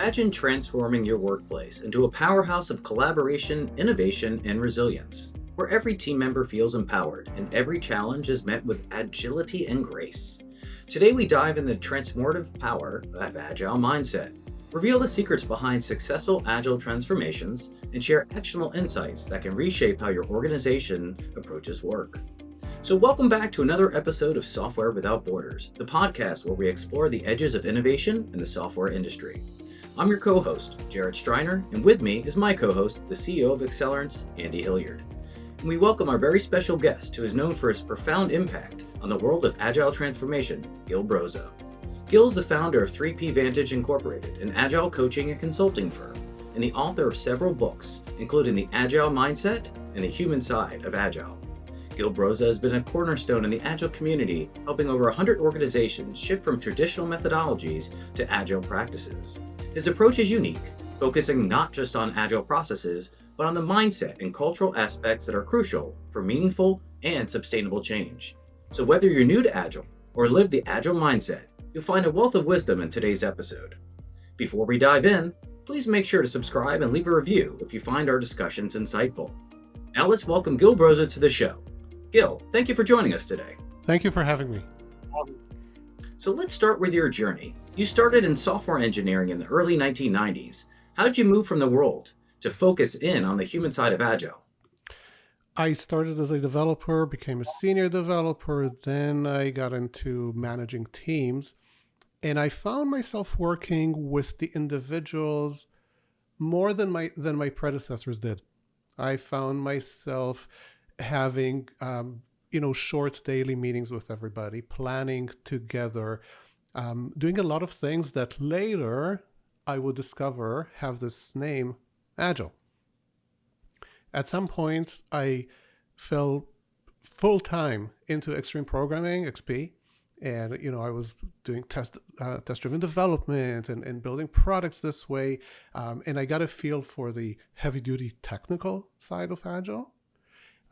Imagine transforming your workplace into a powerhouse of collaboration, innovation, and resilience, where every team member feels empowered and every challenge is met with agility and grace. Today, we dive into the transformative power of Agile mindset, reveal the secrets behind successful Agile transformations, and share actionable insights that can reshape how your organization approaches work. So, welcome back to another episode of Software Without Borders, the podcast where we explore the edges of innovation in the software industry. I'm your co-host, Jarret Streiner, and with me is my co-host, the CEO of Accelerance, Andy Hilliard. And we welcome our very special guest who is known for his profound impact on the world of Agile transformation, Gil Broza. Gil is the founder of 3P Vantage Incorporated, an Agile coaching and consulting firm, and the author of several books, including The Agile Mindset and The Human Side of Agile. Gil Broza has been a cornerstone in the Agile community, helping over 100 organizations shift from traditional methodologies to Agile practices. His approach is unique, focusing not just on Agile processes, but on the mindset and cultural aspects that are crucial for meaningful and sustainable change. So whether you're new to Agile or live the Agile mindset, you'll find a wealth of wisdom in today's episode. Before we dive in, please make sure to subscribe and leave a review if you find our discussions insightful. Now let's welcome Gil Broza to the show. Gil, thank you for joining us today. Thank you for having me. So let's start with your journey. You started in software engineering in the early 1990s. How did you move from the world to focus in on the human side of Agile? I started as a developer, became a senior developer, then I got into managing teams, and I found myself working with the individuals more than my predecessors did. I found myself having short daily meetings with everybody, planning together, doing a lot of things that later I would discover have this name, Agile. At some point, I fell full-time into extreme programming, XP, and I was doing test-driven development and building products this way, and I got a feel for the heavy-duty technical side of Agile.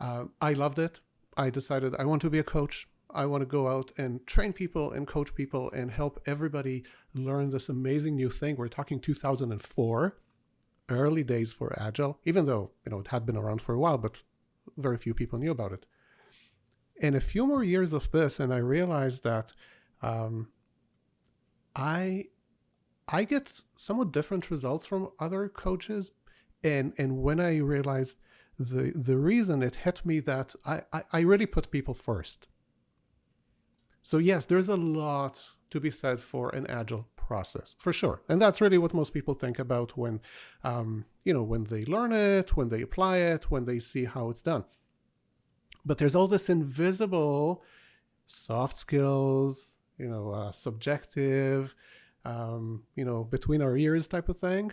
I loved it. I decided I want to be a coach. I want to go out and train people and coach people and help everybody learn this amazing new thing. We're talking 2004, early days for Agile, even though it had been around for a while, but very few people knew about it. And a few more years of this, and I realized that I get somewhat different results from other coaches. And when I realized the reason, it hit me that I really put people first. So yes, there's a lot to be said for an Agile process, for sure. And that's really what most people think about when they learn it, when they apply it, when they see how it's done. But there's all this invisible soft skills, subjective, between our ears type of thing.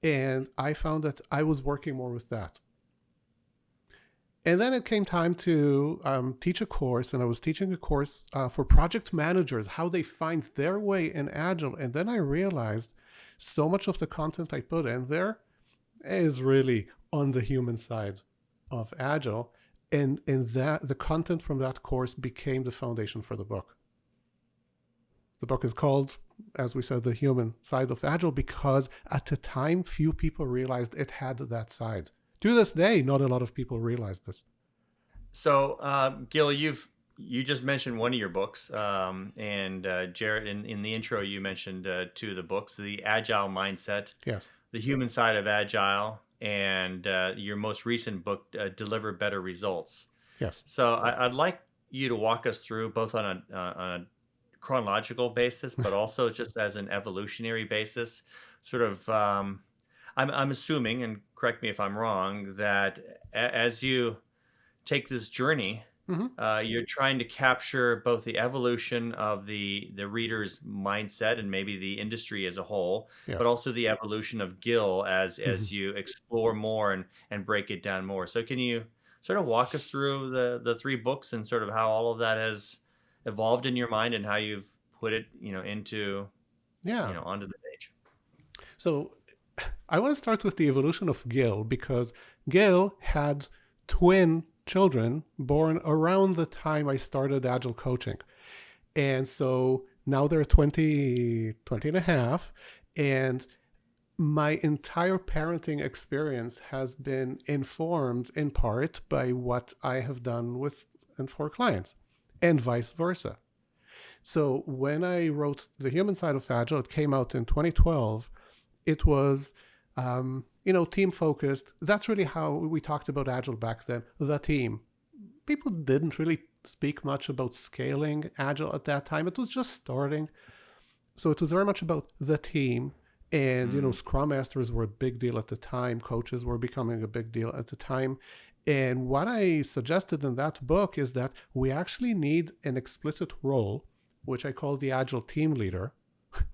And I found that I was working more with that. And then it came time to teach a course, and I was teaching a course for project managers, how they find their way in Agile. And then I realized so much of the content I put in there is really on the human side of Agile. And that the content from that course became the foundation for the book. The book is called, as we said, The Human Side of Agile, because at the time, few people realized it had that side. To this day, not a lot of people realize this. So, Gil, you just mentioned one of your books, and Jarret, in the intro, you mentioned two of the books: The Agile Mindset, yes, The Human Side of Agile, and your most recent book, Deliver Better Results. Yes. So, I'd like you to walk us through both on a chronological basis, but also just as an evolutionary basis, sort of. I'm assuming, and correct me if I'm wrong, that as you take this journey, you're trying to capture both the evolution of the reader's mindset and maybe the industry as a whole, yes, but also the evolution of Gil as you explore more and break it down more. So can you sort of walk us through the three books and sort of how all of that has evolved in your mind and how you've put it, onto the page? So I want to start with the evolution of Gil, because Gil had twin children born around the time I started Agile coaching. And so now they're 20 and a half. And my entire parenting experience has been informed in part by what I have done with and for clients, and vice versa. So when I wrote The Human Side of Agile, it came out in 2012. It was, team focused. That's really how we talked about Agile back then, the team. People didn't really speak much about scaling Agile at that time. It was just starting. So it was very much about the team. And, Scrum Masters were a big deal at the time. Coaches were becoming a big deal at the time. And what I suggested in that book is that we actually need an explicit role, which I call the Agile team leader.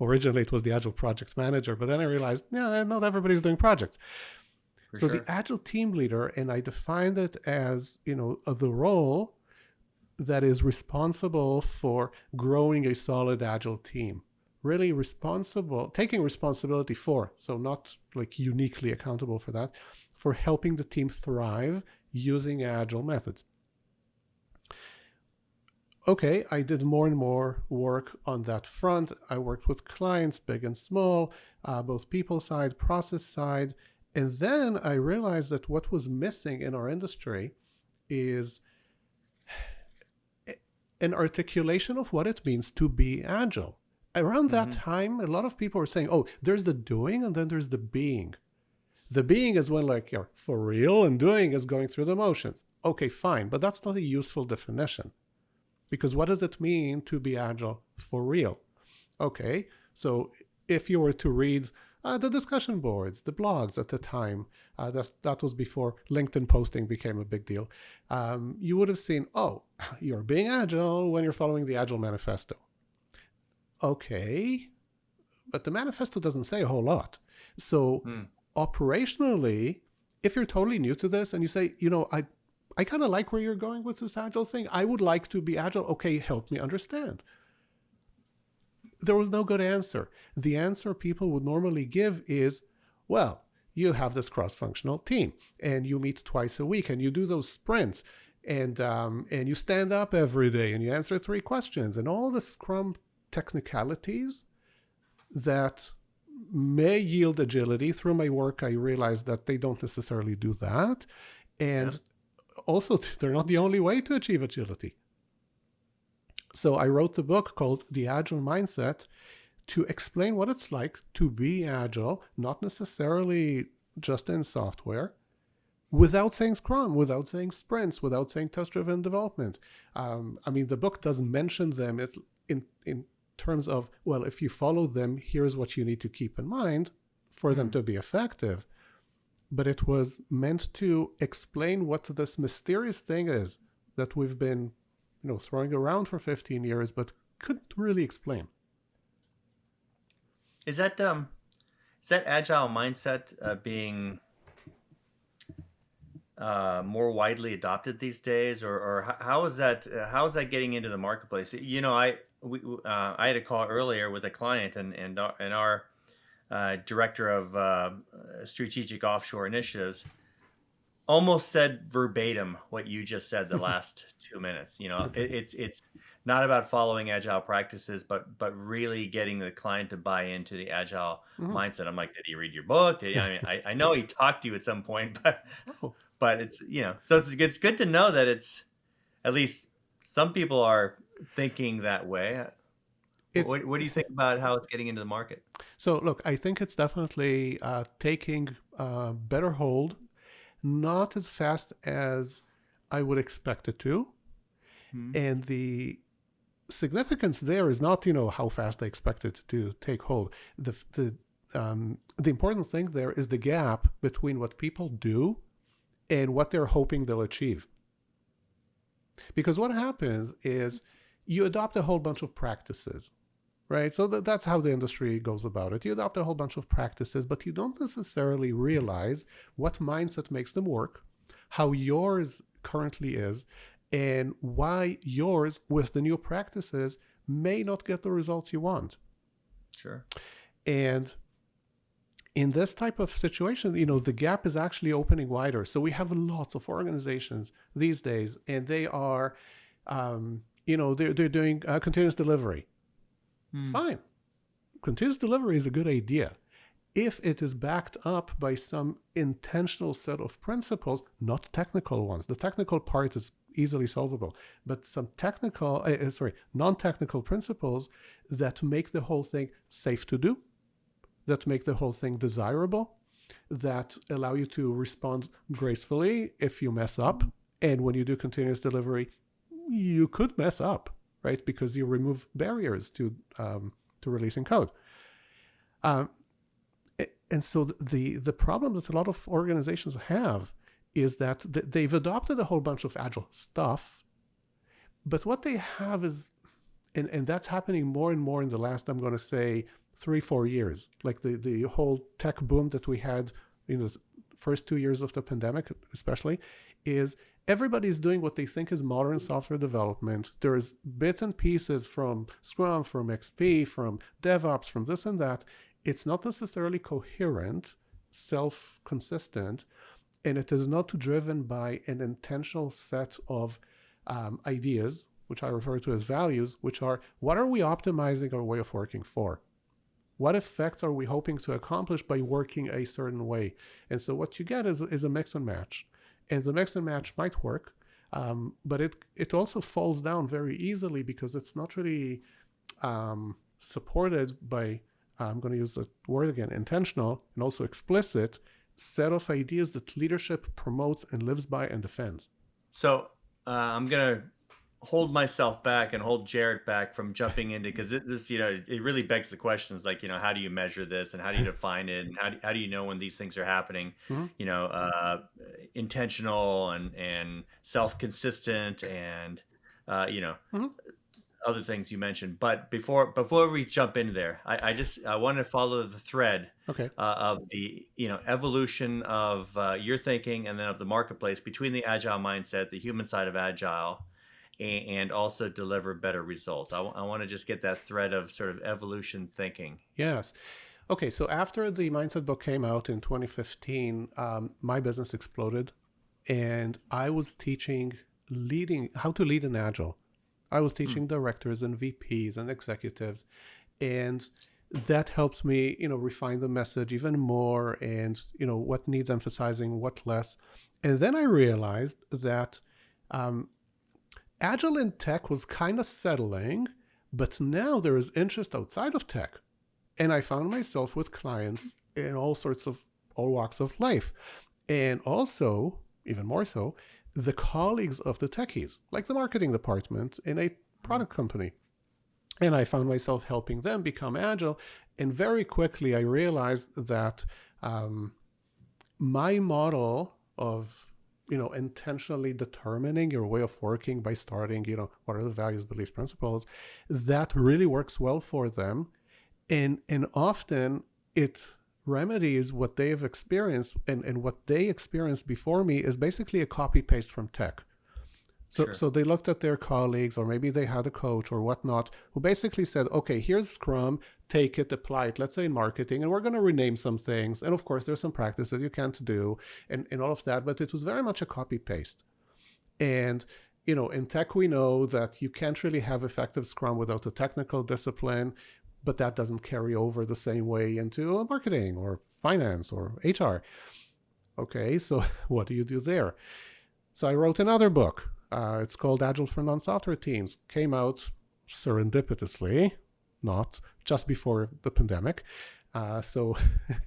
Originally, it was the Agile project manager, but then I realized, not everybody's doing projects. So the Agile team leader, and I defined it as, the role that is responsible for growing a solid Agile team. Really taking responsibility for, so not like uniquely accountable for that, for helping the team thrive using Agile methods. Okay, I did more and more work on that front. I worked with clients, big and small, both people side, process side. And then I realized that what was missing in our industry is an articulation of what it means to be Agile. Around that time, a lot of people were saying, there's the doing and then there's the being. The being is when you're for real, and doing is going through the motions. Okay, fine, but that's not a useful definition. Because what does it mean to be Agile for real? Okay, so if you were to read the discussion boards, the blogs at the time, that was before LinkedIn posting became a big deal, you would have seen, you're being Agile when you're following the Agile manifesto. Okay, but the manifesto doesn't say a whole lot. So operationally, if you're totally new to this and you say, I kind of like where you're going with this Agile thing. I would like to be Agile. Okay, help me understand. There was no good answer. The answer people would normally give is, well, you have this cross-functional team and you meet twice a week and you do those sprints and you stand up every day and you answer 3 questions and all the Scrum technicalities that may yield agility. Through my work, I realized that they don't necessarily do that. And also, they're not the only way to achieve agility. So I wrote the book called The Agile Mindset to explain what it's like to be Agile, not necessarily just in software, without saying Scrum, without saying sprints, without saying test-driven development. The book doesn't mention them in terms of, well, if you follow them, here's what you need to keep in mind for them to be effective. But it was meant to explain what this mysterious thing is that we've been, throwing around for 15 years, but couldn't really explain. Is that Agile mindset being more widely adopted these days, or how is that getting into the marketplace? I had a call earlier with a client, and our director of strategic offshore initiatives almost said verbatim what you just said the last 2 minutes. It's not about following Agile practices, but really getting the client to buy into the Agile mindset. I'm like, did he read your book? I know he talked to you at some point, but it's, so it's good to know that it's, at least some people are thinking that way. What do you think about how it's getting into the market? So look, I think it's definitely taking better hold, not as fast as I would expect it to. And the significance there is not, how fast I expect it to take hold. The important thing there is the gap between what people do and what they're hoping they'll achieve. Because what happens is you adopt a whole bunch of practices, right? So that's how the industry goes about it. You adopt a whole bunch of practices, but you don't necessarily realize what mindset makes them work, how yours currently is, and why yours with the new practices may not get the results you want. Sure. And in this type of situation, the gap is actually opening wider. So we have lots of organizations these days, and they are, they're doing continuous delivery. Fine. Continuous delivery is a good idea. if it is backed up by some intentional set of principles, not technical ones. The technical part is easily solvable, but some non-technical principles that make the whole thing safe to do, that make the whole thing desirable, that allow you to respond gracefully if you mess up. And when you do continuous delivery, you could mess up, right? Because you remove barriers to releasing code. And so the problem that a lot of organizations have is that they've adopted a whole bunch of Agile stuff, but what they have is, and that's happening more and more in the last, I'm going to say, 3-4 years, like the whole tech boom that we had in the first 2 years of the pandemic, especially, is everybody's doing what they think is modern software development. There's bits and pieces from Scrum, from XP, from DevOps, from this and that. It's not necessarily coherent, self-consistent, and it is not driven by an intentional set of ideas, which I refer to as values, which are, what are we optimizing our way of working for? What effects are we hoping to accomplish by working a certain way? And so what you get is a mix and match. And the mix and match might work, but it also falls down very easily because it's not really supported by, I'm going to use the word again, intentional and also explicit set of ideas that leadership promotes and lives by and defends. So I'm going to hold myself back and hold Jarret back from jumping into, because this, it really begs the questions like, how do you measure this and how do you define it and how do you know when these things are happening? Mm-hmm. Intentional and self-consistent and, mm-hmm. other things you mentioned. But before we jump into there, I want to follow the thread of the evolution of your thinking and then of the marketplace between the Agile mindset, the human side of Agile, and also deliver better results. I want to just get that thread of sort of evolution thinking. Yes. Okay, so after the Mindset book came out in 2015, my business exploded, and I was teaching how to lead in Agile. I was teaching directors and VPs and executives, and that helped me, refine the message even more and, what needs emphasizing, what less. And then I realized that Agile in tech was kind of settling, but now there is interest outside of tech. And I found myself with clients in all walks of life. And also, even more so, the colleagues of the techies, like the marketing department in a product company. And I found myself helping them become Agile. And very quickly, I realized that my model of intentionally determining your way of working by starting, what are the values, beliefs, principles, that really works well for them. And often it remedies what they have experienced, and what they experienced before me is basically a copy paste from tech. So they looked at their colleagues, or maybe they had a coach or whatnot, who basically said, okay, here's Scrum, take it, apply it, let's say in marketing, and we're going to rename some things. And of course, there's some practices you can't do and all of that, but it was very much a copy paste. And, in tech, we know that you can't really have effective Scrum without a technical discipline, but that doesn't carry over the same way into marketing or finance or HR. Okay, so what do you do there? So I wrote another book. It's called Agile for Non-Software Teams. Came out serendipitously, not just before the pandemic. So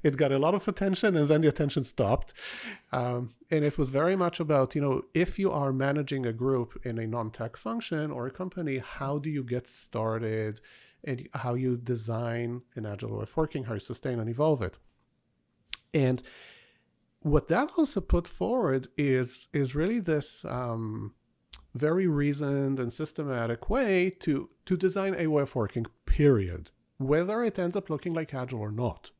it got a lot of attention, and then the attention stopped. And it was very much about, if you are managing a group in a non-tech function or a company, how do you get started, and how you design an Agile way of working, how you sustain and evolve it. And what that also put forward is really this very reasoned and systematic way to design a way of working, period, whether it ends up looking like Agile or not.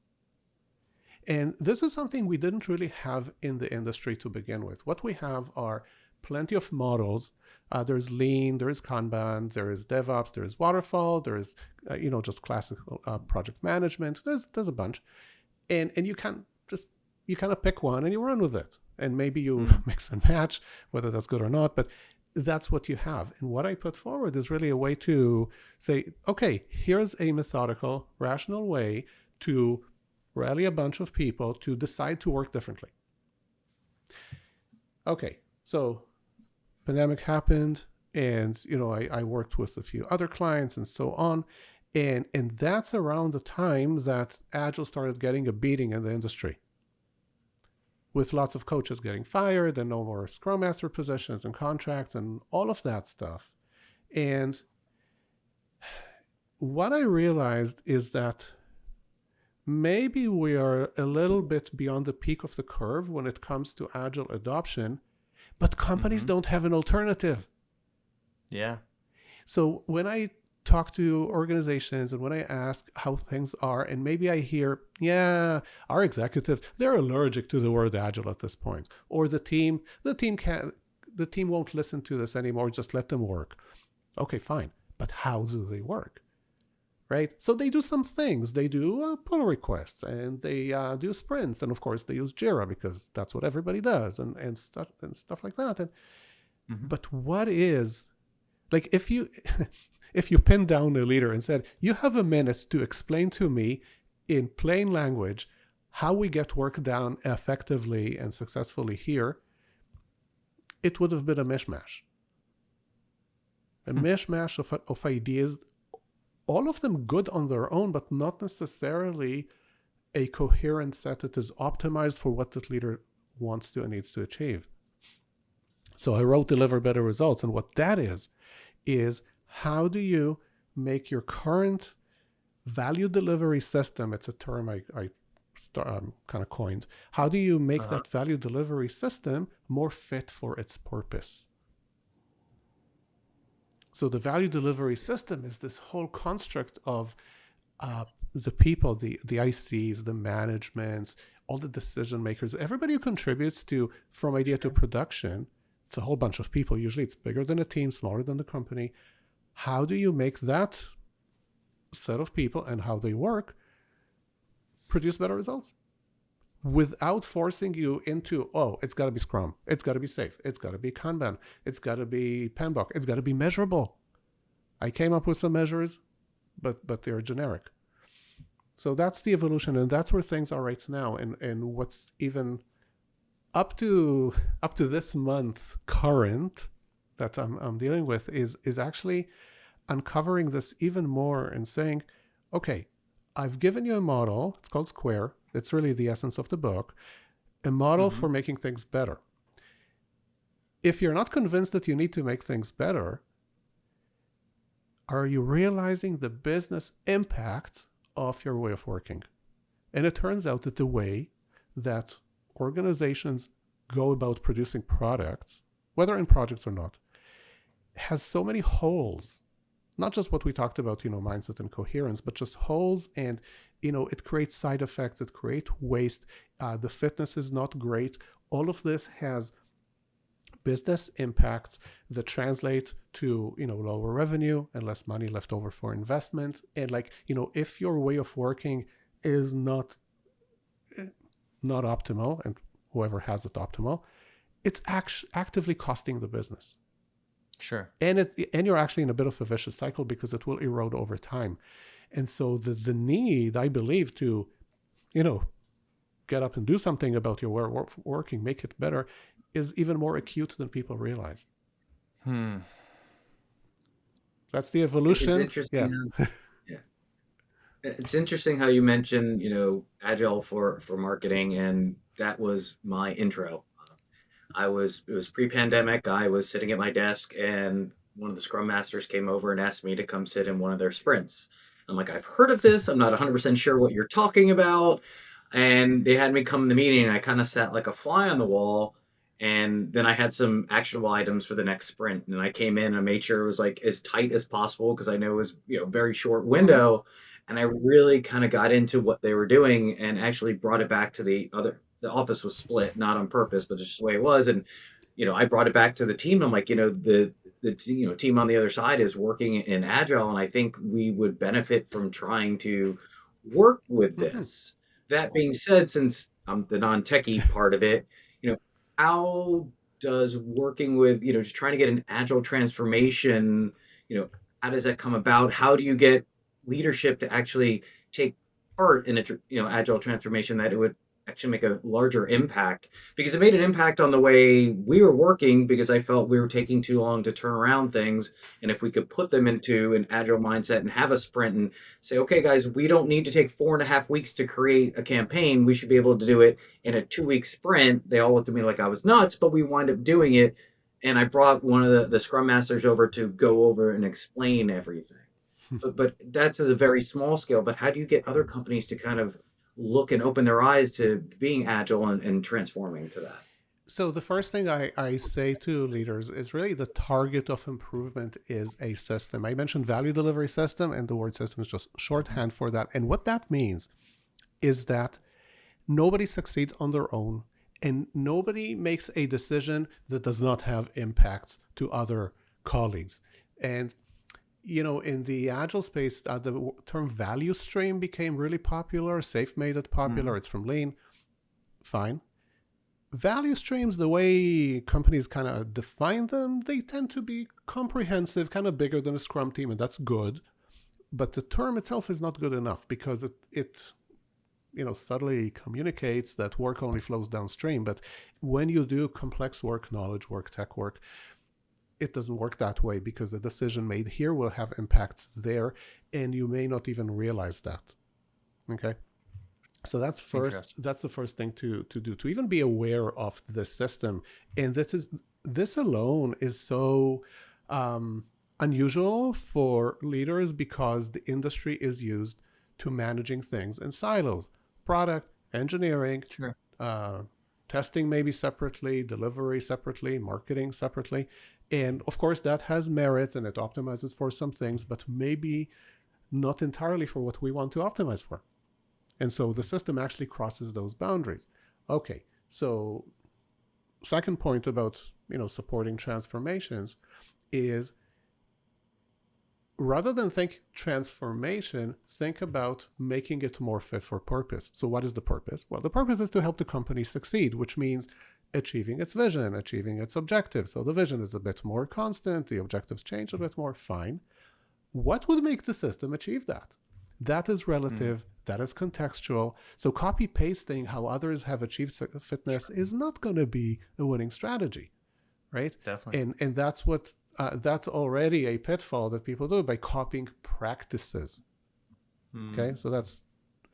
And this is something we didn't really have in the industry to begin with. What we have are plenty of models. There's Lean, there is Kanban, there is DevOps, there is Waterfall, there is just classical project management. There's a bunch, and you kind of pick one and you run with it, and maybe you mix and match whether that's good or not, but that's what you have. And what I put forward is really a way to say, okay, here's a methodical, rational way to rally a bunch of people to decide to work differently. Okay, so pandemic happened, and I worked with a few other clients and so on, and that's around the time that Agile started getting a beating in the industry, with lots of coaches getting fired and no more Scrum Master positions and contracts and all of that stuff. And what I realized is that maybe we are a little bit beyond the peak of the curve when it comes to Agile adoption, but companies don't have an alternative. Yeah. So when I talk to organizations and when I ask how things are, and maybe I hear, yeah, our executives, they're allergic to the word Agile at this point, or the team won't listen to this anymore, just let them work. Okay, fine. But how do they work? Right? So they do some things. They do pull requests, and they do sprints, and of course they use Jira because that's what everybody does, and stuff like that. And but what is, like, if you pin down a leader and said, you have a minute to explain to me in plain language how we get work done effectively and successfully here, it would have been a mishmash. A mishmash of ideas, all of them good on their own, but not necessarily a coherent set that is optimized for what the leader wants to and needs to achieve. So I wrote Deliver Better Results, and what that is how do you make your current value delivery system, it's a term I kind of coined, how do you make that value delivery system more fit for its purpose? So the value delivery system is this whole construct of the people, the ICs, the management, all the decision makers, everybody who contributes to from idea to production. It's a whole bunch of people. Usually it's bigger than a team, smaller than the company. How do you make that set of people and how they work produce better results without forcing you into, it's got to be Scrum, it's got to be safe, it's got to be Kanban, it's got to be PMBOK, it's got to be measurable. I came up with some measures, but they're generic. So that's the evolution, and that's where things are right now. And what's even up to this month current that I'm dealing with is actually uncovering this even more and saying, okay, I've given you a model. It's called Square. It's really the essence of the book, a model for making things better. If you're not convinced that you need to make things better, are you realizing the business impact of your way of working? And it turns out that the way that organizations go about producing products, whether in projects or not, has so many holes. Not just what we talked about, mindset and coherence, but just holes, and, it creates side effects, it creates waste, the fitness is not great. All of this has business impacts that translate to, lower revenue and less money left over for investment. And if your way of working is not optimal, and whoever has it optimal, it's actively costing the business. Sure. And you're actually in a bit of a vicious cycle because it will erode over time. And so the need, I believe, to, get up and do something about your way of working, make it better, is even more acute than people realize. That's the evolution. It's interesting. Yeah. It's interesting how you mentioned, Agile for marketing, and that was my intro. It was pre-pandemic. I was sitting at my desk, and one of the Scrum Masters came over and asked me to come sit in one of their sprints. I'm like, I've heard of this. I'm not 100% sure what you're talking about. And they had me come in the meeting, and I kind of sat like a fly on the wall. And then I had some actionable items for the next sprint. And I came in and I made sure it was like as tight as possible because I know it was, very short window. And I really kind of got into what they were doing and actually brought it back to the office was split, not on purpose, but it's just the way it was. And, I brought it back to the team. I'm like, the team on the other side is working in Agile. And I think we would benefit from trying to work with this. That being said, since I'm the non-techie part of it, how does working with, just trying to get an Agile transformation, how does that come about? How do you get leadership to actually take part in a agile transformation that it would actually make a larger impact, because it made an impact on the way we were working, because I felt we were taking too long to turn around things. And if we could put them into an agile mindset and have a sprint and say, okay guys, we don't need to take 4.5 weeks to create a campaign, we should be able to do it in a 2-week sprint. They all looked at me like I was nuts, but we wind up doing it. And I brought one of the scrum masters over to go over and explain everything. But that's at a very small scale. But how do you get other companies to kind of look and open their eyes to being agile and transforming to that? So the first thing I say to leaders is really the target of improvement is a system. I mentioned value delivery system, and the word system is just shorthand for that. And what that means is that nobody succeeds on their own, and nobody makes a decision that does not have impacts to other colleagues. And in the agile space, the term value stream became really popular. SAFe made it popular. It's from Lean. Fine. Value streams, the way companies kind of define them, they tend to be comprehensive, kind of bigger than a Scrum team, and that's good. But the term itself is not good enough, because it subtly communicates that work only flows downstream. But when you do complex work, knowledge work, tech work, it doesn't work that way, because the decision made here will have impacts there, and you may not even realize that. Okay? So that's the first thing to do, to even be aware of the system. And this alone is so unusual for leaders, because the industry is used to managing things in silos. Product, engineering, Sure. Testing maybe separately, delivery separately, marketing separately. And of course that has merits and it optimizes for some things, but maybe not entirely for what we want to optimize for. And so the system actually crosses those boundaries. Okay, so second point about supporting transformations is, rather than think transformation, think about making it more fit for purpose. So what is the purpose? Well, the purpose is to help the company succeed, which means achieving its vision, achieving its objectives. So the vision is a bit more constant, the objectives change a bit more, fine. What would make the system achieve that? That is relative, that is contextual. So copy-pasting how others have achieved fitness is not going to be a winning strategy, right? Definitely. And that's what that's already a pitfall that people do by copying practices. Okay, so that's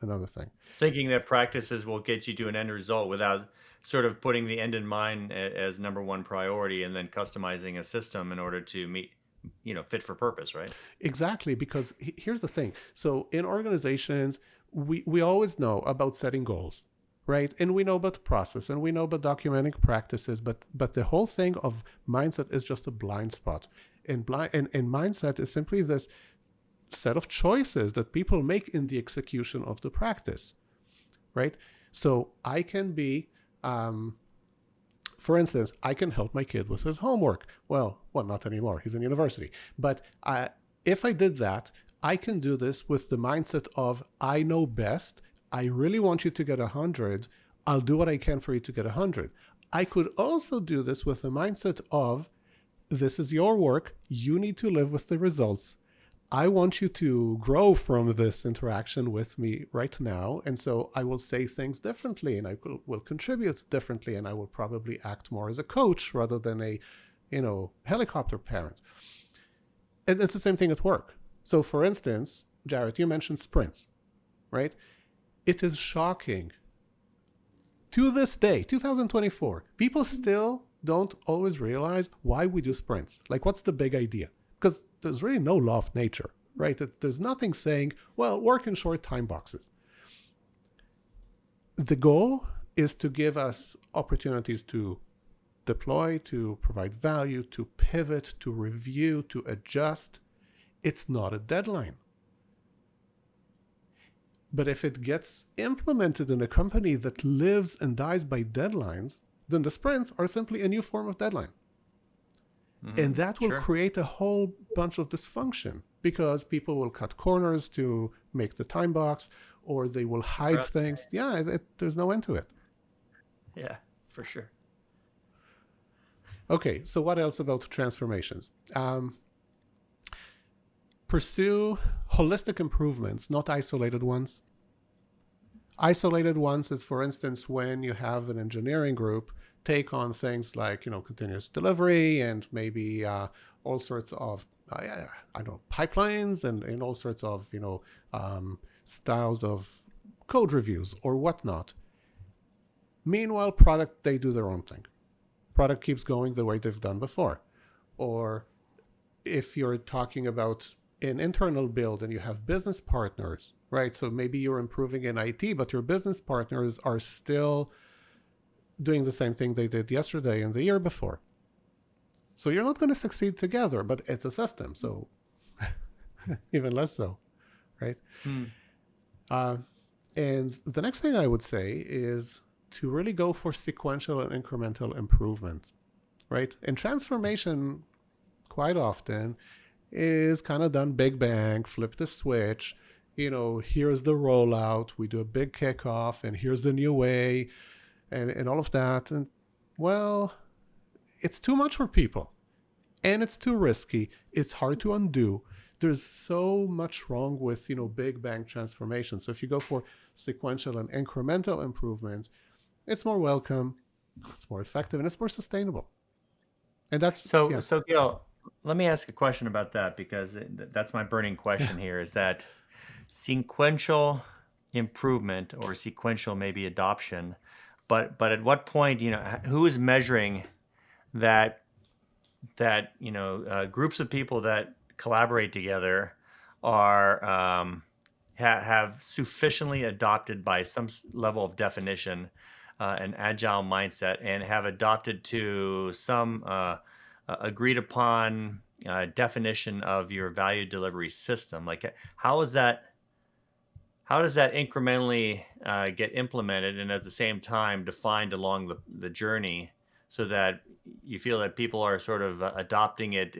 another thing. Thinking that practices will get you to an end result without sort of putting the end in mind as number one priority, and then customizing a system in order to meet, fit for purpose, right? Exactly, because here's the thing. So in organizations, we always know about setting goals, right? And we know about the process, and we know about documenting practices, but the whole thing of mindset is just a blind spot. And mindset is simply this set of choices that people make in the execution of the practice, right? So I can be, for instance, I can help my kid with his homework. Well, not anymore. He's in university. But if I did that, I can do this with the mindset of, I know best. I really want you to get 100. I'll do what I can for you to get 100. I could also do this with the mindset of, this is your work. You need to live with the results. I want you to grow from this interaction with me right now. And so I will say things differently, and I will contribute differently, and I will probably act more as a coach rather than a, helicopter parent. And it's the same thing at work. So for instance, Jarret, you mentioned sprints, right? It is shocking. To this day, 2024, people still don't always realize why we do sprints. Like, what's the big idea? Because there's really no law of nature, right? There's nothing saying, well, work in short time boxes. The goal is to give us opportunities to deploy, to provide value, to pivot, to review, to adjust. It's not a deadline. But if it gets implemented in a company that lives and dies by deadlines, then the sprints are simply a new form of deadline. And that will create a whole bunch of dysfunction, because people will cut corners to make the time box, or they will hide things. Yeah, there's no end to it. Yeah, for sure. Okay, so what else about transformations? Pursue holistic improvements, not isolated ones. Isolated ones is, for instance, when you have an engineering group take on things like, continuous delivery and maybe all sorts of, I don't know, pipelines and all sorts of, styles of code reviews or whatnot. Meanwhile, product, they do their own thing. Product keeps going the way they've done before. Or if you're talking about an internal build and you have business partners, right? So maybe you're improving in IT, but your business partners are still doing the same thing they did yesterday and the year before. So you're not going to succeed together, but it's a system, so even less so, right? And the next thing I would say is to really go for sequential and incremental improvement, right? And transformation quite often is kind of done big bang, flip the switch, here's the rollout, we do a big kickoff, and here's the new way, and all of that. And well, it's too much for people, and it's too risky. It's hard to undo. There's so much wrong with, big bang transformation. So if you go for sequential and incremental improvement, it's more welcome, it's more effective, and it's more sustainable. And that's so Gil, let me ask a question about that, because that's my burning question here, is that sequential improvement or sequential maybe adoption, but at what point, who is measuring that groups of people that collaborate together are have sufficiently adopted by some level of definition an agile mindset and have adopted to some agreed upon definition of your value delivery system? Like, how does that incrementally get implemented and at the same time defined along the journey, so that you feel that people are sort of adopting it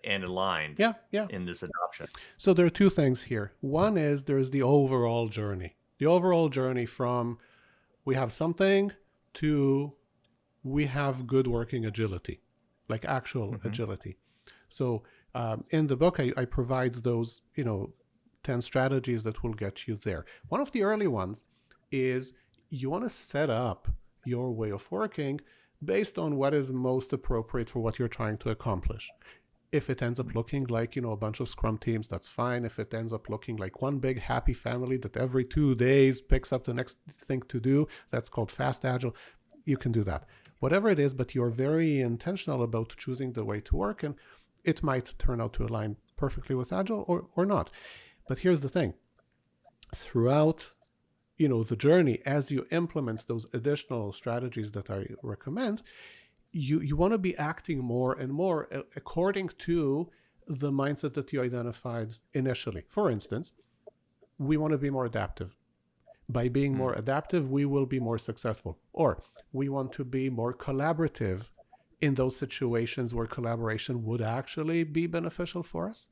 and aligned in this adoption? So there are two things here. One is there's the overall journey. The overall journey from we have something to we have good working agility, like actual agility. So in the book, I provide those, 10 strategies that will get you there. One of the early ones is you want to set up your way of working based on what is most appropriate for what you're trying to accomplish. If it ends up looking like, a bunch of Scrum teams, that's fine. If it ends up looking like one big happy family that every 2 days picks up the next thing to do, that's called fast agile, you can do that. Whatever it is, but you're very intentional about choosing the way to work, and it might turn out to align perfectly with agile or not. But here's the thing. Throughout the journey, as you implement those additional strategies that I recommend, you want to be acting more and more according to the mindset that you identified initially. For instance, we want to be more adaptive. By being more adaptive, we will be more successful. Or we want to be more collaborative in those situations where collaboration would actually be beneficial for us,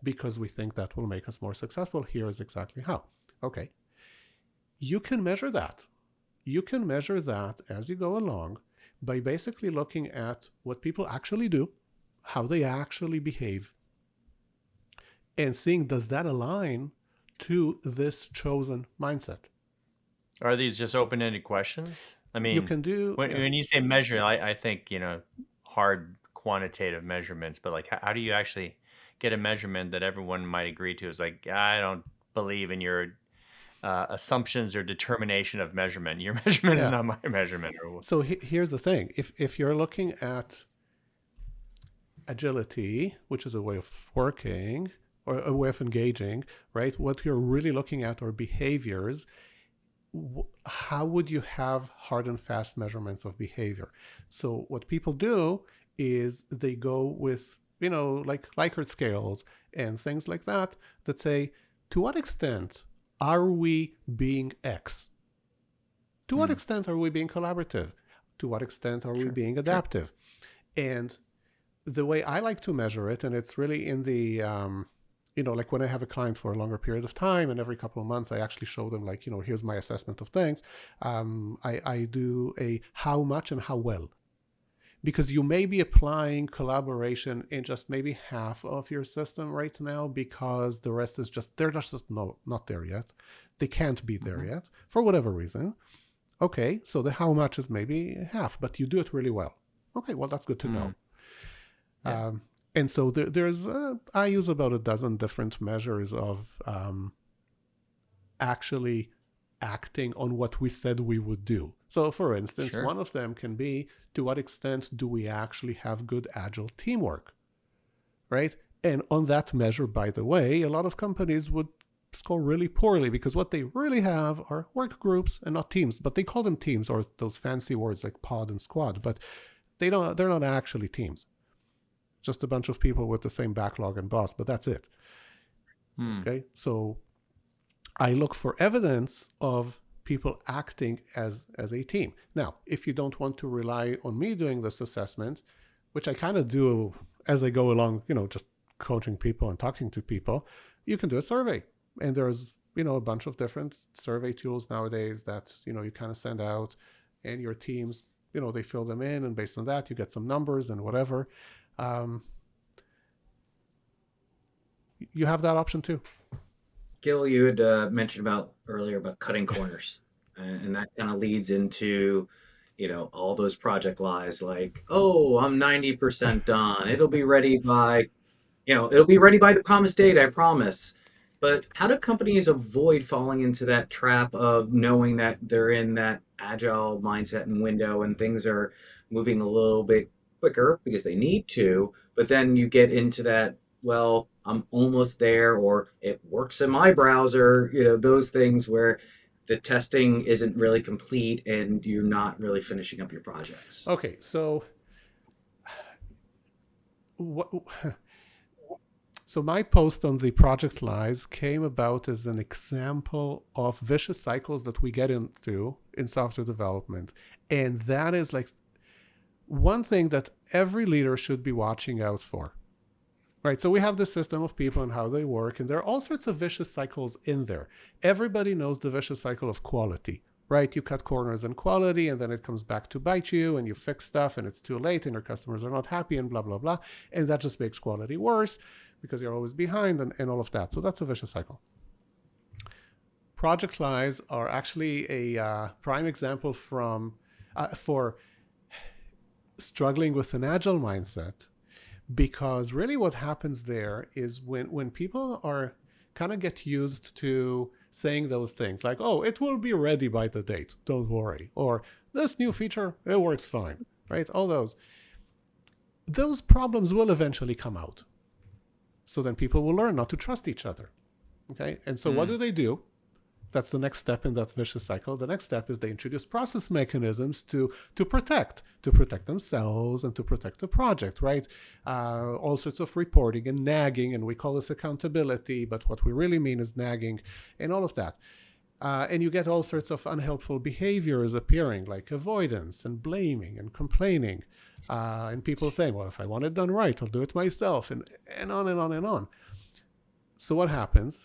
because we think that will make us more successful. Here is exactly how. Okay. You can measure that. You can measure that as you go along by basically looking at what people actually do, how they actually behave, and seeing, does that align to this chosen mindset? Are these just open-ended questions? I mean, you can do when you say measure, I think hard quantitative measurements, but like, how do you actually get a measurement that everyone might agree to? Is like, I don't believe in your assumptions or determination of measurement. Your measurement is not my measurement. So here's the thing. If you're looking at agility, which is a way of working or a way of engaging, right? What you're really looking at are behaviors. How would you have hard and fast measurements of behavior? So what people do is they go with, like Likert scales and things like that say, to what extent are we being X? To what extent are we being collaborative? To what extent are we being adaptive? And the way I like to measure it, and it's really in the, like when I have a client for a longer period of time, and every couple of months I actually show them, like, here's my assessment of things. I do a how much and how well. Because you may be applying collaboration in just maybe half of your system right now, because the rest is they're just not there yet. They can't be there yet for whatever reason. Okay, so the how much is maybe half, but you do it really well. Okay, well, that's good to know. Yeah. And so there's, I use about a dozen different measures of actually acting on what we said we would do. So for instance, one of them can be, to what extent do we actually have good agile teamwork, right? And on that measure, by the way, a lot of companies would score really poorly because what they really have are work groups and not teams, but they call them teams, or those fancy words like pod and squad, but they're not actually teams. Just a bunch of people with the same backlog and boss, but that's it. Okay, so I look for evidence of people acting as a team. Now, if you don't want to rely on me doing this assessment, which I kind of do as I go along, just coaching people and talking to people, you can do a survey. And there's, a bunch of different survey tools nowadays that, you kind of send out, and your teams, they fill them in, and based on that, you get some numbers and whatever. You have that option too. Gil, you had mentioned earlier about cutting corners, and that kind of leads into, all those project lies like, oh, I'm 90% done. It'll be ready by the promised date, I promise. But how do companies avoid falling into that trap of knowing that they're in that agile mindset and window and things are moving a little bit quicker because they need to, but then you get into that, well, I'm almost there, or it works in my browser, those things where the testing isn't really complete and you're not really finishing up your projects. Okay, so So my post on the project lies came about as an example of vicious cycles that we get into in software development. And that is like one thing that every leader should be watching out for. Right, so we have this system of people and how they work, and there are all sorts of vicious cycles in there. Everybody knows the vicious cycle of quality, right? You cut corners in quality, and then it comes back to bite you, and you fix stuff, and it's too late, and your customers are not happy, and blah, blah, blah. And that just makes quality worse because you're always behind and all of that. So that's a vicious cycle. Project lies are actually a prime example for struggling with an agile mindset. Because really what happens there is when people are kind of get used to saying those things like, oh, it will be ready by the date, don't worry. Or this new feature, it works fine, right? All those problems will eventually come out. So then people will learn not to trust each other, okay? And so what do? That's the next step in that vicious cycle. The next step is they introduce process mechanisms to protect themselves and to protect the project, right? All sorts of reporting and nagging, and we call this accountability, but what we really mean is nagging and all of that. And you get all sorts of unhelpful behaviors appearing, like avoidance and blaming and complaining, and people saying, well, if I want it done right, I'll do it myself, and on and on and on. So what happens?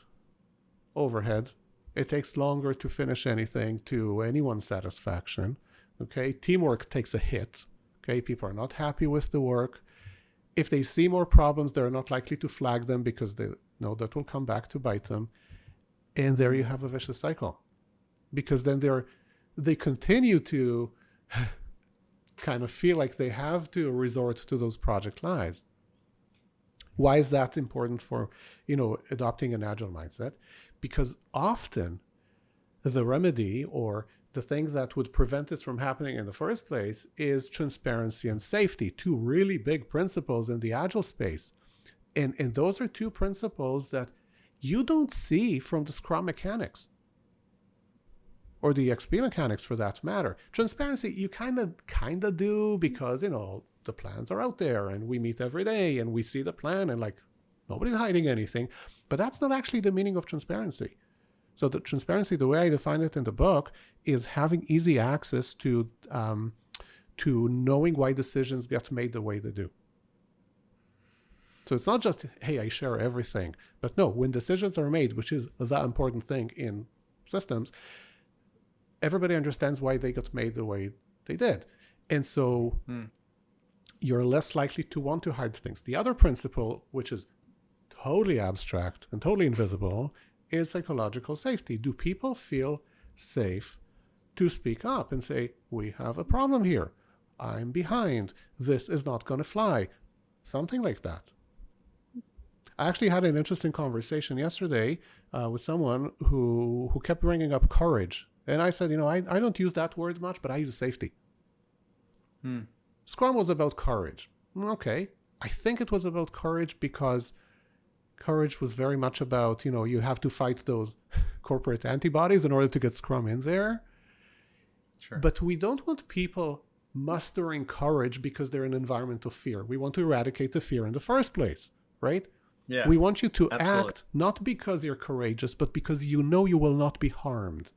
Overhead. It takes longer to finish anything to anyone's satisfaction. Okay, teamwork takes a hit. Okay, people are not happy with the work. If they see more problems, they're not likely to flag them because they know that will come back to bite them. And there you have a vicious cycle, because then they continue to kind of feel like they have to resort to those project lies. Why is that important for, adopting an agile mindset? Because often the remedy or the thing that would prevent this from happening in the first place is transparency and safety, two really big principles in the agile space. And those are two principles that you don't see from the Scrum mechanics or the XP mechanics for that matter. Transparency, you kind of do because, the plans are out there and we meet every day and we see the plan and nobody's hiding anything. But that's not actually the meaning of transparency. So the transparency, the way I define it in the book, is having easy access to knowing why decisions get made the way they do. So it's not just, hey, I share everything. But no, when decisions are made, which is the important thing in systems, everybody understands why they got made the way they did. And so you're less likely to want to hide things. The other principle, which is totally abstract and totally invisible, is psychological safety. Do people feel safe to speak up and say, we have a problem here, I'm behind, this is not going to fly, something like that. I actually had an interesting conversation yesterday with someone who kept bringing up courage. And I said, I don't use that word much, but I use safety. Scrum was about courage. Okay. I think it was about courage because courage was very much about, you have to fight those corporate antibodies in order to get Scrum in there. Sure. But we don't want people mustering courage because they're in an environment of fear. We want to eradicate the fear in the first place, right? Yeah. We want you to Absolutely. act not because you're courageous, but because you know you will not be harmed.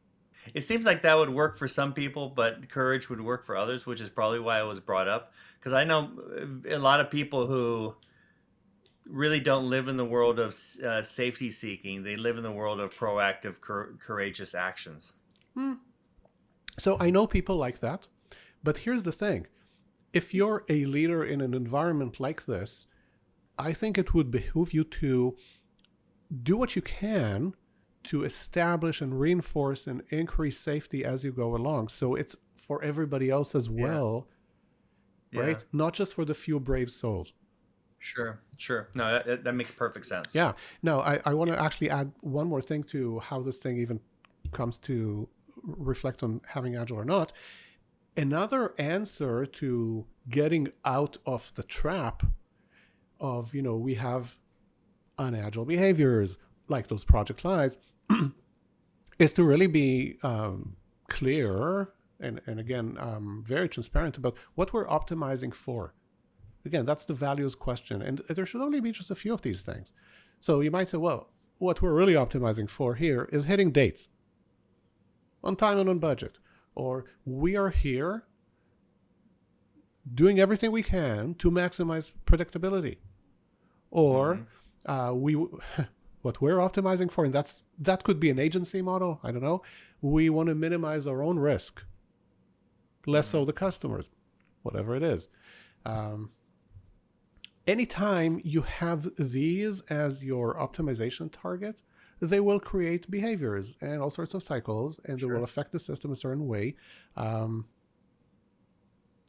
It seems like that would work for some people, but courage would work for others, which is probably why it was brought up. Because I know a lot of people who really don't live in the world of safety seeking. They live in the world of proactive, courageous actions. So I know people like that. But here's the thing. If you're a leader in an environment like this, I think it would behoove you to do what you can to establish and reinforce and increase safety as you go along. So it's for everybody else as well, right? Yeah. Not just for the few brave souls. Sure. No, that makes perfect sense. Yeah. No, I want to actually add one more thing to how this thing even comes to reflect on having Agile or not. Another answer to getting out of the trap of, we have unagile behaviors like those project lies is to really be clear and again, very transparent about what we're optimizing for. Again, that's the values question. And there should only be just a few of these things. So you might say, well, what we're really optimizing for here is hitting dates on time and on budget. Or we are here doing everything we can to maximize predictability. Or what we're optimizing for, and that could be an agency model, I don't know. We want to minimize our own risk, less so the customers, whatever it is. Anytime you have these as your optimization target, they will create behaviors and all sorts of cycles, and they will affect the system a certain way.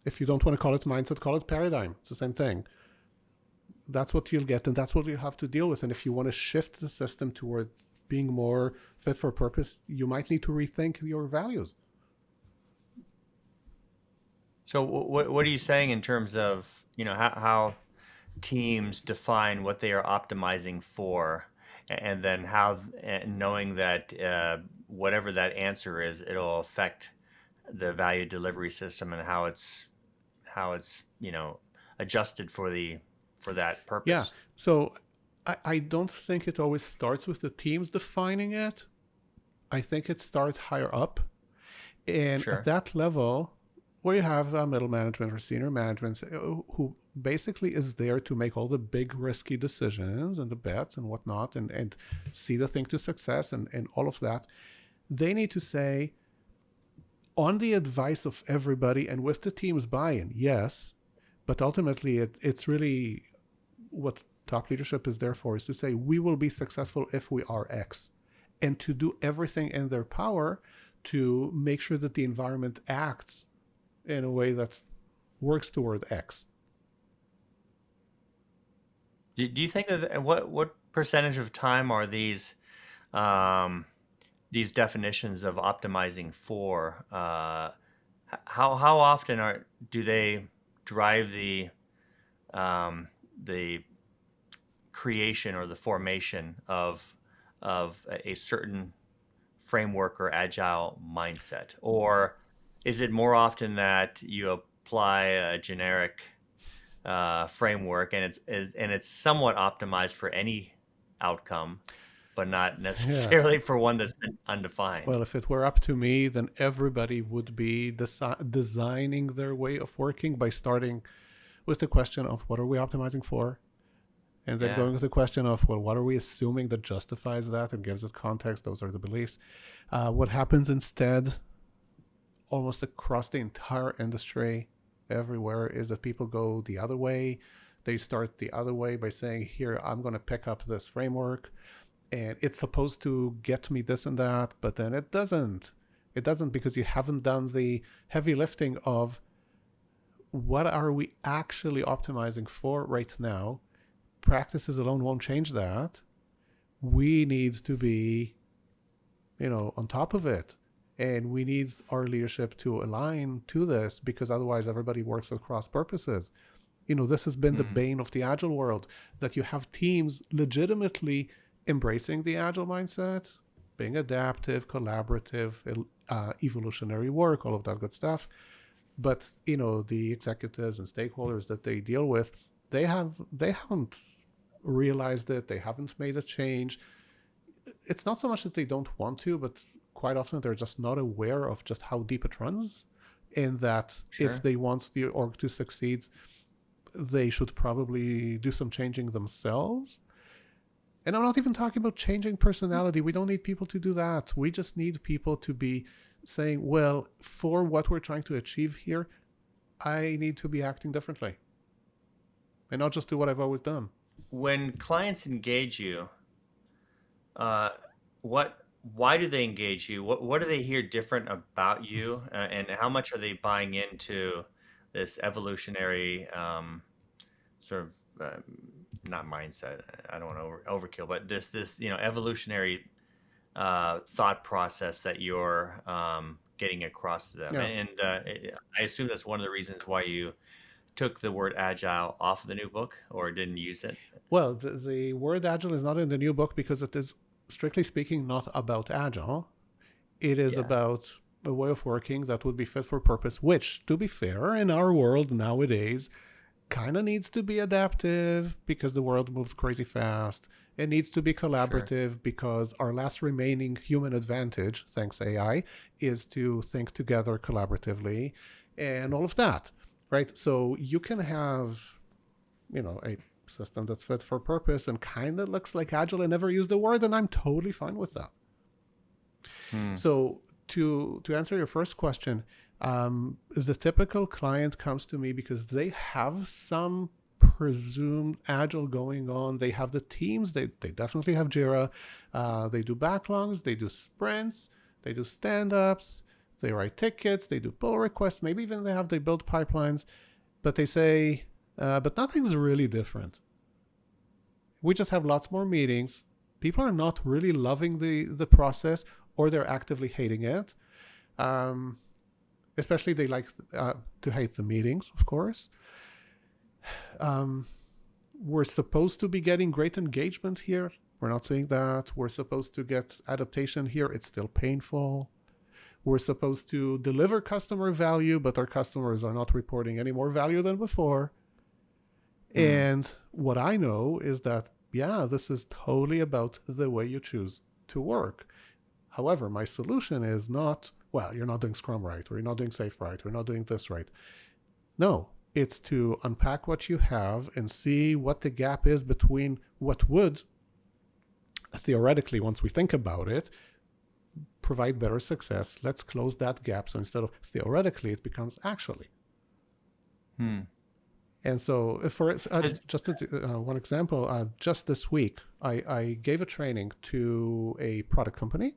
If you don't want to call it mindset, call it paradigm. It's the same thing. That's what you'll get, and that's what you have to deal with. And if you want to shift the system toward being more fit for purpose, you might need to rethink your values. So what are you saying in terms of, how teams define what they are optimizing for? And then knowing that whatever that answer is, it'll affect the value delivery system and how it's adjusted for that purpose. Yeah. So I don't think it always starts with the teams defining it. I think it starts higher up, and at that level, where you have middle management or senior management who basically is there to make all the big risky decisions and the bets and whatnot and see the thing to success and all of that. They need to say, on the advice of everybody and with the team's buy-in, yes, but ultimately it's really what top leadership is there for, is to say we will be successful if we are X, and to do everything in their power to make sure that the environment acts in a way that works toward X. Do you think that what percentage of time are these definitions of optimizing for? How often do they drive the creation or the formation of a certain framework or agile mindset? Or is it more often that you apply a generic framework and it's somewhat optimized for any outcome, but not necessarily for one that's undefined? Well, if it were up to me, then everybody would be designing their way of working by starting with the question of what are we optimizing for? And then going with the question of, well, what are we assuming that justifies that and gives it context? Those are the beliefs. What happens instead, almost across the entire industry, everywhere, is that people go the other way. They start the other way by saying, here, I'm going to pick up this framework and it's supposed to get me this and that, but then it doesn't. It doesn't, because you haven't done the heavy lifting of what are we actually optimizing for right now. Practices alone won't change that. We need to be, on top of it. And we need our leadership to align to this, because otherwise everybody works at cross purposes. This has been the bane of the Agile world, that you have teams legitimately embracing the Agile mindset, being adaptive, collaborative, evolutionary work, all of that good stuff. But, the executives and stakeholders that they deal with, they haven't realized it. They haven't made a change. It's not so much that they don't want to, but quite often they're just not aware of just how deep it runs, and that if they want the org to succeed, they should probably do some changing themselves. And I'm not even talking about changing personality. We don't need people to do that. We just need people to be saying, well, for what we're trying to achieve here, I need to be acting differently, and not just do what I've always done. When clients engage you, why do they engage you? What do they hear different about you, and how much are they buying into this evolutionary sort of not mindset? I don't want to overkill, but this evolutionary thought process that you're getting across to them. And I assume that's one of the reasons why you took the word agile off of the new book, or didn't use it. Well, the word agile is not in the new book because it is, strictly speaking, not about agile. It is about a way of working that would be fit for purpose, which, to be fair, in our world nowadays kind of needs to be adaptive because the world moves crazy fast. It needs to be collaborative because our last remaining human advantage, thanks AI, is to think together collaboratively and all of that, right? So you can have, a system that's fit for purpose and kind of looks like agile and never use the word, and I'm totally fine with that. So to answer your first question, the typical client comes to me because they have some presumed agile going on. They have the teams. They definitely have Jira. They do backlogs. They do sprints. They do stand-ups. They write tickets. They do pull requests. Maybe even they build pipelines. But they say, but nothing's really different. We just have lots more meetings. People are not really loving the process, or they're actively hating it. Especially they like to hate the meetings, of course. We're supposed to be getting great engagement here. We're not saying that. We're supposed to get adaptation here. It's still painful. We're supposed to deliver customer value, but our customers are not reporting any more value than before. And what I know is that, this is totally about the way you choose to work. However, my solution is not, well, you're not doing Scrum right, or you're not doing Safe right, or you're not doing this right. No, it's to unpack what you have and see what the gap is between what would, theoretically, once we think about it, provide better success. Let's close that gap. So instead of theoretically, it becomes actually. And so, for just one example, just this week, I gave a training to a product company,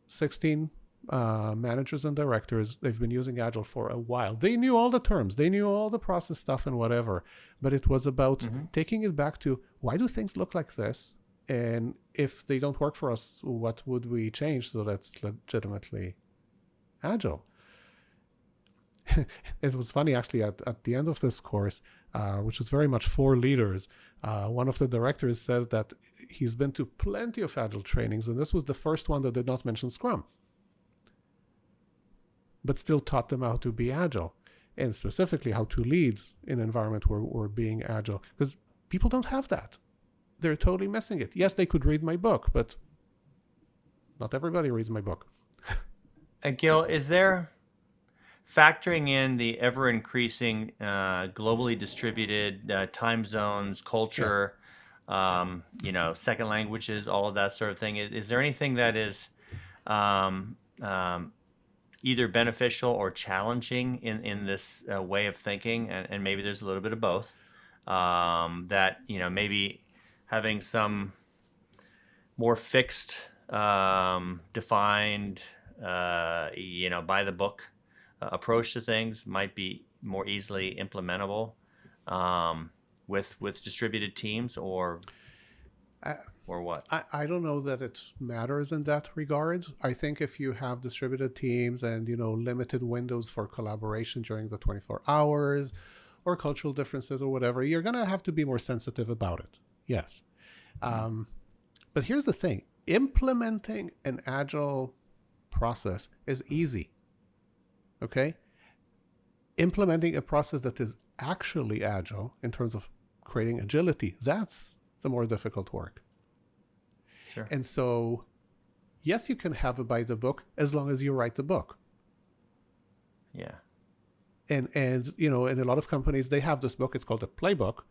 16 managers and directors. They've been using Agile for a while. They knew all the terms. They knew all the process stuff and whatever. But it was about taking it back to, why do things look like this? And if they don't work for us, what would we change so that's legitimately Agile? It was funny, actually, at the end of this course, which was very much for leaders, one of the directors said that he's been to plenty of Agile trainings, and this was the first one that did not mention Scrum, but still taught them how to be Agile, and specifically how to lead in an environment where we're being Agile, because people don't have that. They're totally missing it. Yes, they could read my book, but not everybody reads my book. Gil, is there, factoring in the ever-increasing globally distributed time zones, culture, second languages, all of that sort of thing, is there anything that is either beneficial or challenging in this way of thinking? And maybe there's a little bit of both, that maybe having some more fixed, defined, by the book approach to things might be more easily implementable with distributed teams, I, or what? I don't know that it matters in that regard. I think if you have distributed teams and limited windows for collaboration during the 24 hours or cultural differences or whatever, you're going to have to be more sensitive about it. Yes. But here's the thing. Implementing an agile process is easy. Okay? Implementing a process that is actually agile in terms of creating agility, that's the more difficult work. Sure. And so, yes, you can have it by the book as long as you write the book. Yeah. And in a lot of companies, they have this book. It's called a playbook.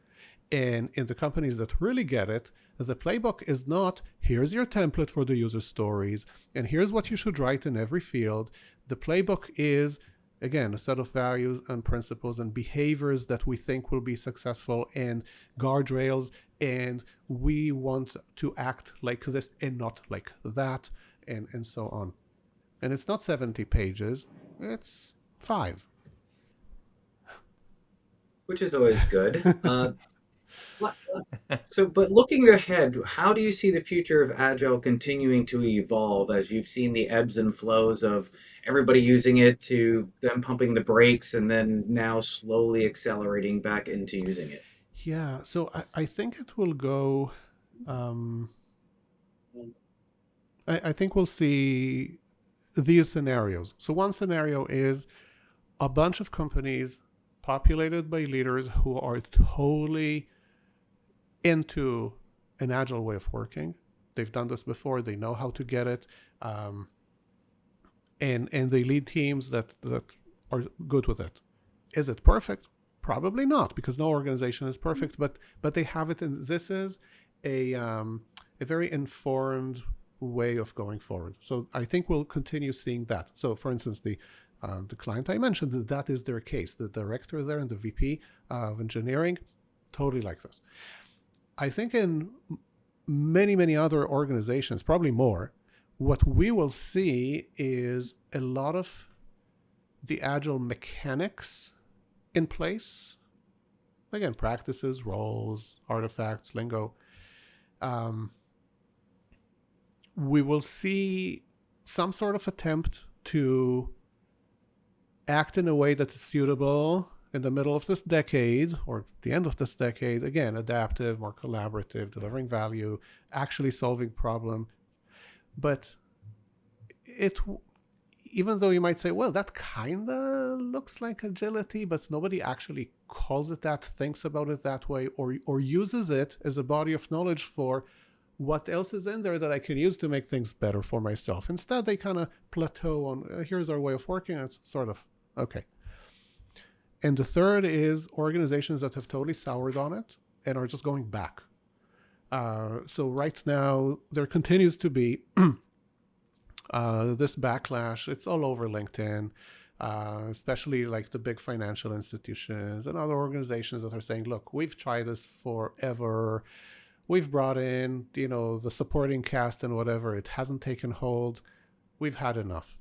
And in the companies that really get it, the playbook is not, here's your template for the user stories, and here's what you should write in every field. The playbook is, again, a set of values and principles and behaviors that we think will be successful, and guardrails, and we want to act like this and not like that, and so on. And it's not 70 pages, it's 5. Which is always good. But looking ahead, how do you see the future of Agile continuing to evolve as you've seen the ebbs and flows of everybody using it to them pumping the brakes and then now slowly accelerating back into using it? Yeah, so I think it will go. I think we'll see these scenarios. So one scenario is a bunch of companies populated by leaders who are totally into an agile way of working. They've done this before. They know how to get it, and they lead teams that are good with it. Is it perfect? Probably not, because no organization is perfect. But they have it, and this is a very informed way of going forward. So I think we'll continue seeing that. So, for instance, the client I mentioned, that is their case. The director there and the VP of engineering, totally like this. I think in many, many other organizations, probably more, what we will see is a lot of the agile mechanics in place. Again, practices, roles, artifacts, lingo. We will see some sort of attempt to act in a way that is suitable in the middle of this decade or the end of this decade. Again, adaptive, more collaborative, delivering value, actually solving problem. But even though you might say, well, that kind of looks like agility, but nobody actually calls it that, thinks about it that way, or uses it as a body of knowledge for what else is in there that I can use to make things better for myself. Instead, they kind of plateau on, here's our way of working. It's sort of, okay. And the third is organizations that have totally soured on it and are just going back. So right now, there continues to be this backlash. It's all over LinkedIn, especially like the big financial institutions and other organizations that are saying, look, we've tried this forever. We've brought in, the supporting cast and whatever. It hasn't taken hold. We've had enough.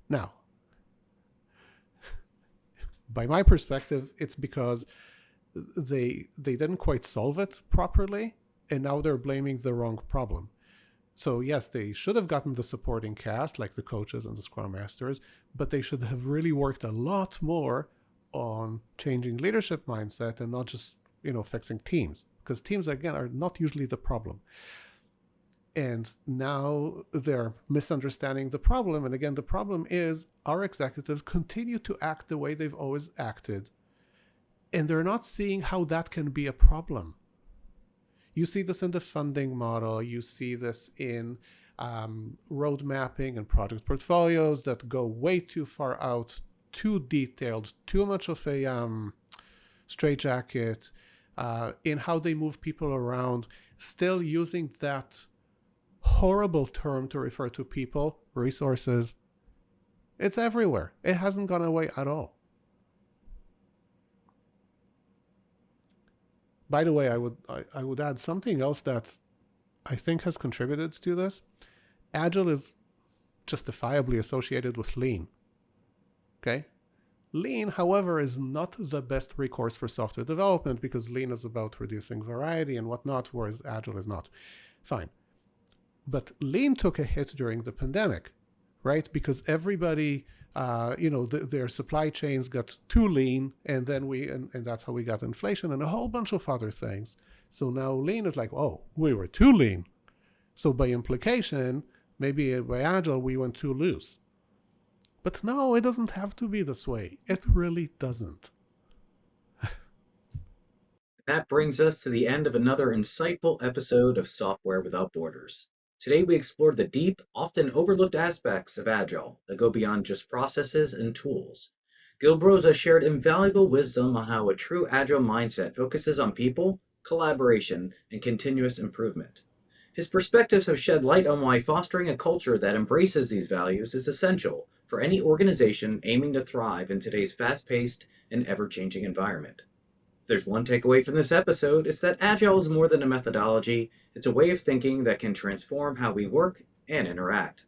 Now, by my perspective, it's because they didn't quite solve it properly, and now they're blaming the wrong problem. So yes, they should have gotten the supporting cast, like the coaches and the scrum masters, but they should have really worked a lot more on changing leadership mindset and not just, fixing teams, because teams, again, are not usually the problem. And now they're misunderstanding the problem. And again, the problem is our executives continue to act the way they've always acted. And they're not seeing how that can be a problem. You see this in the funding model. You see this in road mapping and project portfolios that go way too far out, too detailed, too much of a straitjacket in how they move people around, still using that horrible term to refer to people, resources. It's everywhere. It hasn't gone away at all. By the way, I would add something else that I think has contributed to this. Agile is justifiably associated with lean. Okay? Lean, however, is not the best recourse for software development because lean is about reducing variety and whatnot, whereas Agile is not. Fine. But lean took a hit during the pandemic, right? Because everybody, their supply chains got too lean, and then and that's how we got inflation and a whole bunch of other things. So now lean is like, oh, we were too lean. So by implication, maybe by Agile, we went too loose. But no, it doesn't have to be this way. It really doesn't. That brings us to the end of another insightful episode of Software Without Borders. Today we explored the deep, often overlooked aspects of Agile that go beyond just processes and tools. Gil Broza shared invaluable wisdom on how a true Agile mindset focuses on people, collaboration, and continuous improvement. His perspectives have shed light on why fostering a culture that embraces these values is essential for any organization aiming to thrive in today's fast-paced and ever-changing environment. If there's one takeaway from this episode, it's that Agile is more than a methodology, it's a way of thinking that can transform how we work and interact.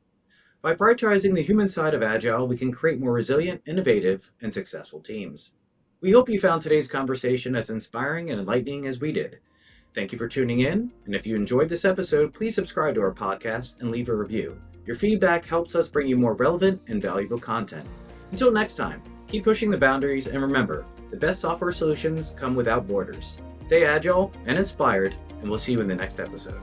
By prioritizing the human side of Agile, we can create more resilient, innovative, and successful teams. We hope you found today's conversation as inspiring and enlightening as we did. Thank you for tuning in, and if you enjoyed this episode, please subscribe to our podcast and leave a review. Your feedback helps us bring you more relevant and valuable content. Until next time, keep pushing the boundaries, and remember, the best software solutions come without borders. Stay agile and inspired, and we'll see you in the next episode.